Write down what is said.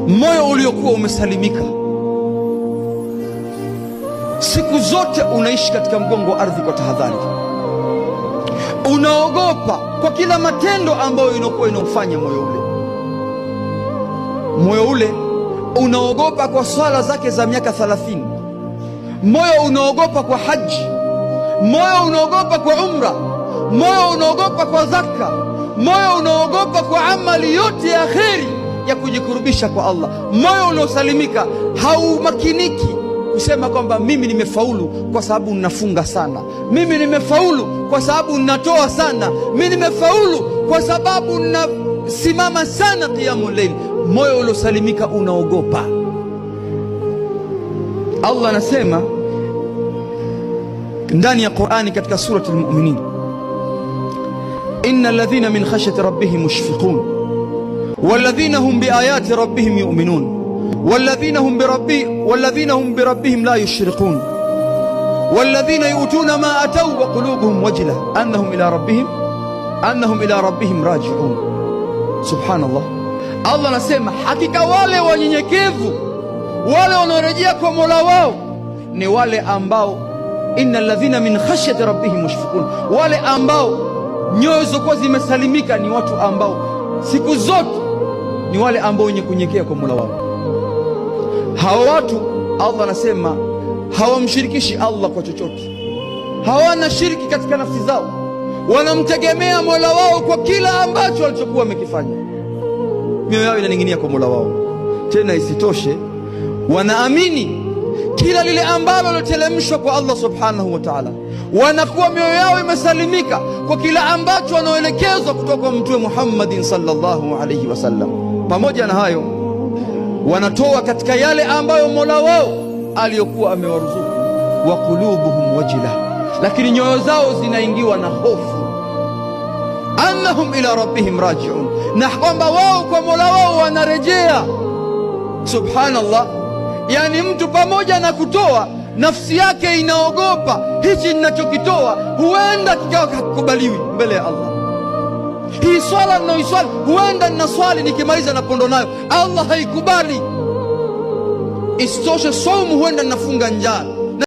moyo uliokuwa umesalimika. Siku zote unaishi katika mgongo wa ardhi kwa tahadhari, unaogopa kwa kila matendo ambayo inakuwa inaufanya moyo ule unaogopa kwa swala zake za miaka 30. Moyo unaogopa kwa haji, moyo unaogopa kwa umra, moyo unaogopa kwa zaka, moyo unaogopa kwa amali yote ya kheri ya kujikurubisha kwa Allah. Moyo unaosalimika haumakiniki kusema kwamba mimi nimefaulu kwa sababu ninafunga sana, mimi nimefaulu kwa sababu ninatoa sana, mimi nimefaulu kwa sababu ninasimama sana qiyamul layl. Moyo uliosalimika unaogopa. Allah anasema ndani ya Qur'ani katika surati al-Mu'minin, innal ladhina min khashyati rabbihim mushfiqun walladhina hum biayati rabbihim yu'minun والذين هم بربهم لا يشركون والذين يؤتون ما أتوا وقلوبهم وجلة أنهم إلى ربهم راجعون. سبحان الله. Allah anasema hakika wale wanyenyekevu, wale wanaorejea kwa Mola wao ni wale ambao, innal ladhina min khashyati rabbihim mushfiqun, wale ambao nyoyo zao zimesalimika, ni watu ambao siku zote ni wale ambao wenye kunyenyekea kwa Mola wao. Hawa watu Allah anasema hawamshirikishi Allah kwa chochote, hawana shiriki katika nafsi zao, wanamtegemea Mola wao kwa kila ambacho walichokuwa wamekifanya. Mioyo yao inaning'inia kwa Mola wao. Tena isitoshe, wanaamini kila lile ambalo lilotelemshwa kwa Allah subhanahu wa ta'ala, wanakuwa mioyo yao imesalimika kwa kila ambacho wanaelekezwa kutoka kwa Mtume Muhammadin sallallahu alayhi wasallam. Pamoja na hayo, wanatoa katika yale ambayo Mola wao aliyokuwa amewaruzuku. Wa qulubuhum wajila, lakini nyoyo zao zinaingiwa na hofu. Annahum ila rabbihim raji'un, na kwamba wao kwa Mola wao wanarejea. Subhanallah. Yani mtu pamoja na kutoa, nafsi yake inaogopa, hichi ninachokitoa huenda kikawa hakukubaliwi mbele ya Allah. Hii swala ninayoiswali huenda ninaswali nikimaliza napondo nayo Allah haikubali. Isitoshe, saumu huenda ninafunga njaa,